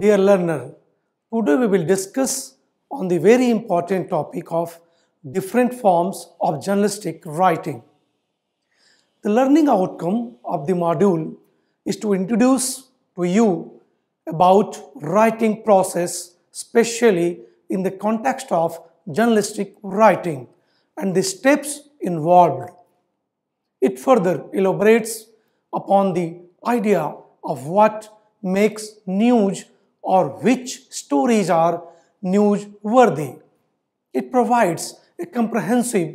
Dear learner, today we will discuss on the very important topic of different forms of journalistic writing. The learning outcome of the module is to introduce to you about writing process, especially in the context of journalistic writing and the steps involved. It further elaborates upon the idea of what makes news or which stories are newsworthy. It provides a comprehensive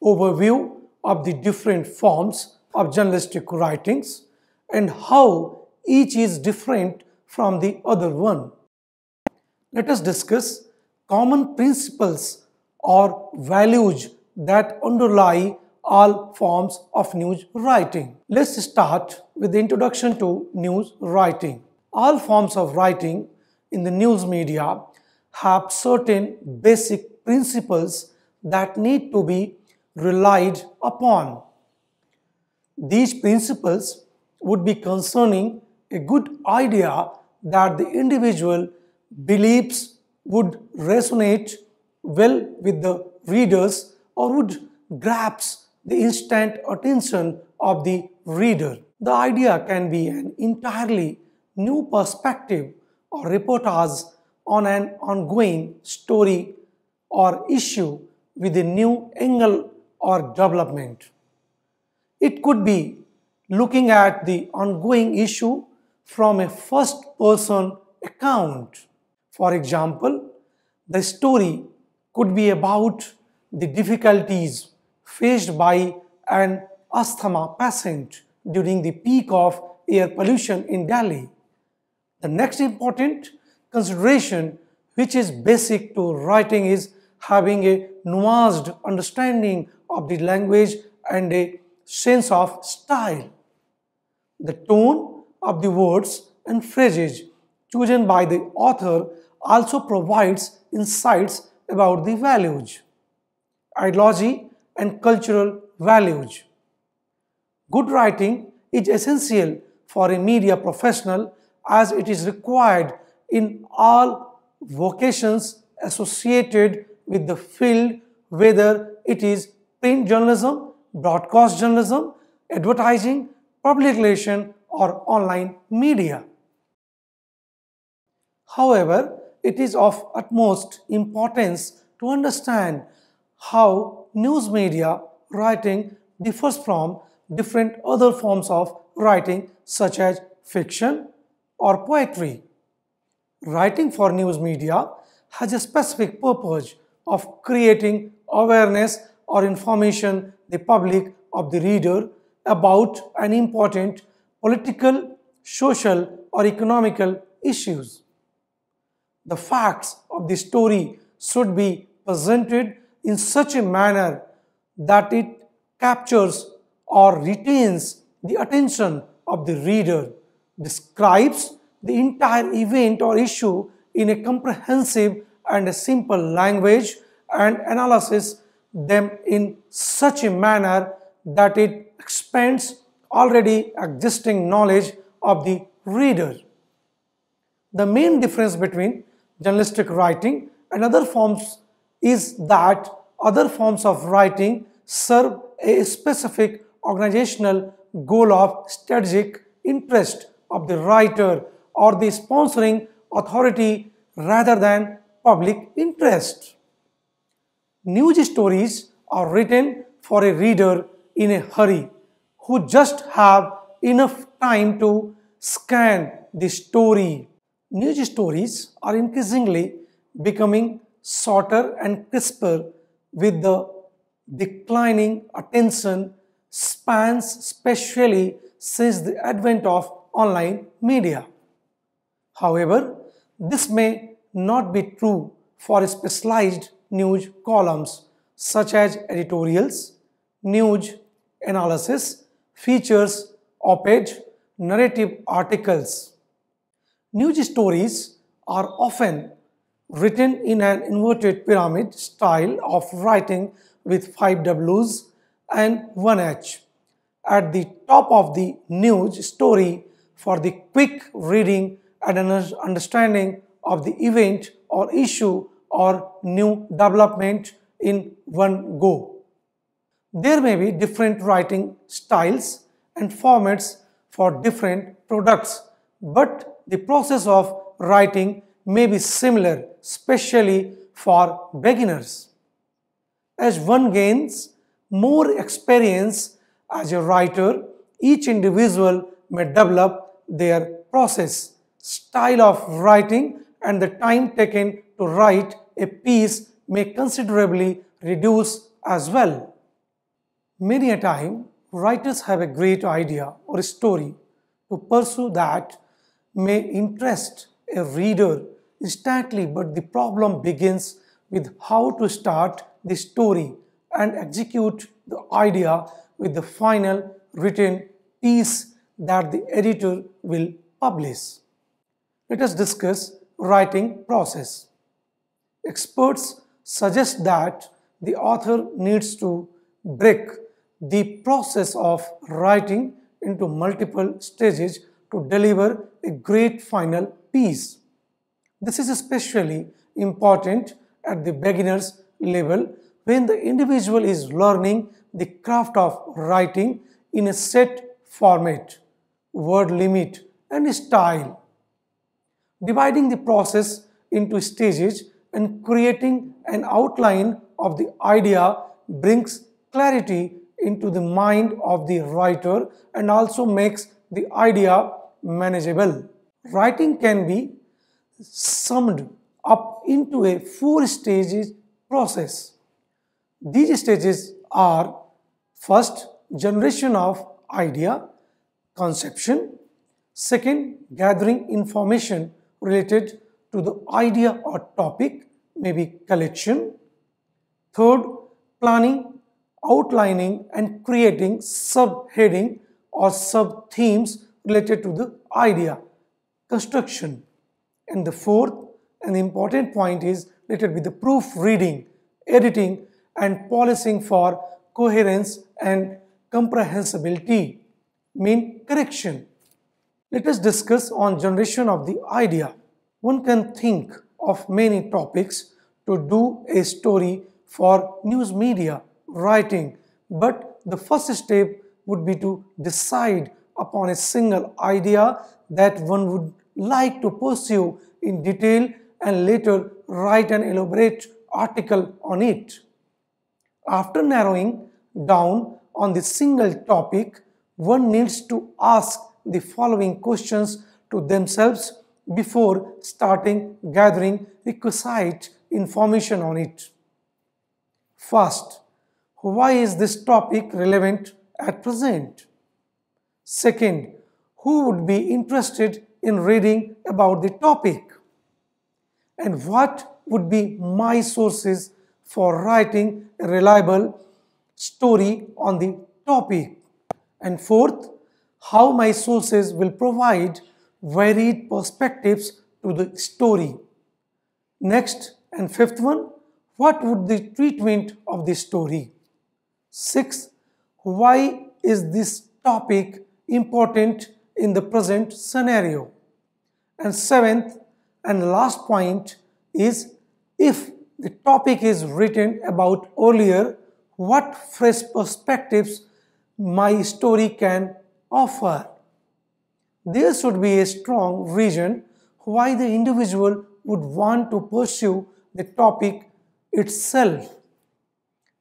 overview of the different forms of journalistic writings and how each is different from the other one. Let us discuss common principles or values that underlie all forms of news writing. Let's start with the introduction to news writing. All forms of writing in the news media have certain basic principles that need to be relied upon. These principles would be concerning a good idea that the individual believes would resonate well with the readers or would grasp the instant attention of the reader. The idea can be an entirely new perspective or reportage on an ongoing story or issue with a new angle or development. It could be looking at the ongoing issue from a first-person account. For example, the story could be about the difficulties faced by an asthma patient during the peak of air pollution in Delhi. The next important consideration, which is basic to writing, is having a nuanced understanding of the language and a sense of style. The tone of the words and phrases chosen by the author also provides insights about the values, ideology, and cultural values. Good writing is essential for a media professional as it is required in all vocations associated with the field, whether it is print journalism, broadcast journalism, advertising, public relation, or online media. However, it is of utmost importance to understand how news media writing differs from different other forms of writing such as fiction or poetry. Writing for news media has a specific purpose of creating awareness or information the public of the reader about an important political, social, or economical issues. The facts of the story should be presented in such a manner that it captures or retains the attention of the reader, describes the entire event or issue in a comprehensive and a simple language, and analyzes them in such a manner that it expands already existing knowledge of the reader. The main difference between journalistic writing and other forms is that other forms of writing serve a specific organizational goal of strategic interest of the writer or the sponsoring authority rather than public interest. News stories are written for a reader in a hurry who just have enough time to scan the story. News stories are increasingly becoming shorter and crisper with the declining attention spans, especially since the advent of online media. However, this may not be true for specialized news columns such as editorials, news analysis, features, op-ed, narrative articles. News stories are often written in an inverted pyramid style of writing with 5 W's and 1 H at the top of the news story for the quick reading and an understanding of the event or issue or new development in one go. There may be different writing styles and formats for different products, but the process of writing may be similar, especially for beginners. As one gains more experience as a writer, each individual may develop their process, style of writing, and the time taken to write a piece may considerably reduce as well. Many a time, writers have a great idea or a story to pursue that may interest a reader instantly, but the problem begins with how to start the story and execute the idea with the final written piece that the editor will publish. Let us discuss writing process. Experts suggest that the author needs to break the process of writing into multiple stages to deliver a great final piece. This is especially important at the beginner's level when the individual is learning the craft of writing in a set format, word limit, and style. Dividing the process into stages and creating an outline of the idea brings clarity into the mind of the writer and also makes the idea manageable. Writing can be summed up into a four-stage process. These stages are: first, generation of idea, conception; second, gathering information related to the idea or topic, maybe collection; third, planning, outlining and creating subheading or sub-themes related to the idea, construction; and the fourth and important point is related with the proofreading, editing and polishing for coherence and comprehensibility, mean correction. Let us discuss on generation of the idea. One can think of many topics to do a story for news media writing, but the first step would be to decide upon a single idea that one would like to pursue in detail and later write an elaborate article on it. After narrowing down on the single topic, one needs to ask the following questions to themselves before starting gathering requisite information on it. First, why is this topic relevant at present? Second, who would be interested in reading about the topic? And what would be my sources for writing a reliable story on the topic? And fourth, how my sources will provide varied perspectives to the story. Next and fifth one, what would the treatment of the story? Sixth, why is this topic important in the present scenario? And seventh and last point is, if the topic is written about earlier, what fresh perspectives my story can offer. There should be a strong reason why the individual would want to pursue the topic itself.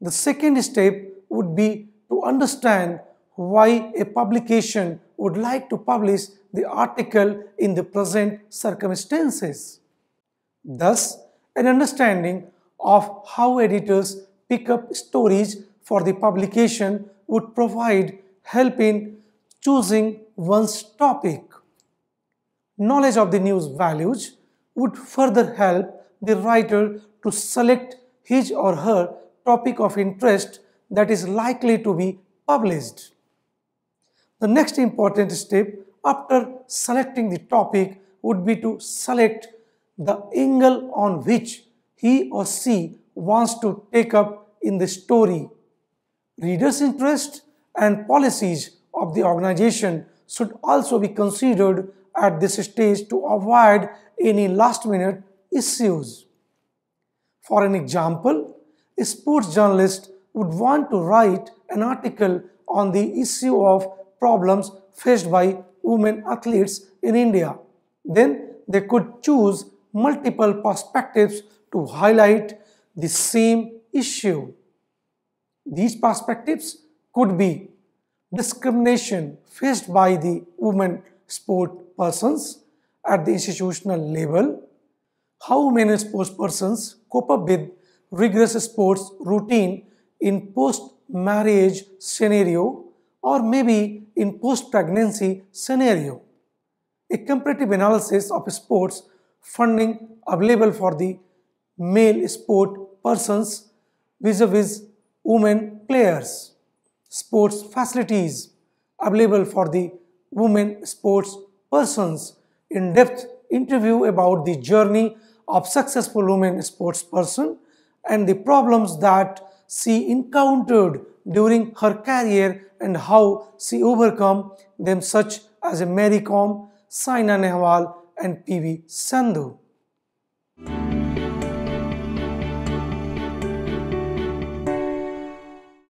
The second step would be to understand why a publication would like to publish the article in the present circumstances. Thus, an understanding of how editors pick up stories for the publication would provide help in choosing one's topic. Knowledge of the news values would further help the writer to select his or her topic of interest that is likely to be published. The next important step after selecting the topic would be to select the angle on which he or she wants to take up in the story. Readers' interest and policies of the organization should also be considered at this stage to avoid any last-minute issues. For an example, a sports journalist would want to write an article on the issue of problems faced by women athletes in India. Then they could choose multiple perspectives to highlight the same issue. These perspectives could be discrimination faced by the women sport persons at the institutional level, how women sports persons cope up with rigorous sports routine in post-marriage scenario or maybe in post-pregnancy scenario. A comparative analysis of sports funding available for the male sport persons vis-a-vis women players, sports facilities available for the women sports persons, in-depth interview about the journey of successful women sports person and the problems that she encountered during her career and how she overcome them, such as Mary Kom, Saina Nehwal and PV Sandhu.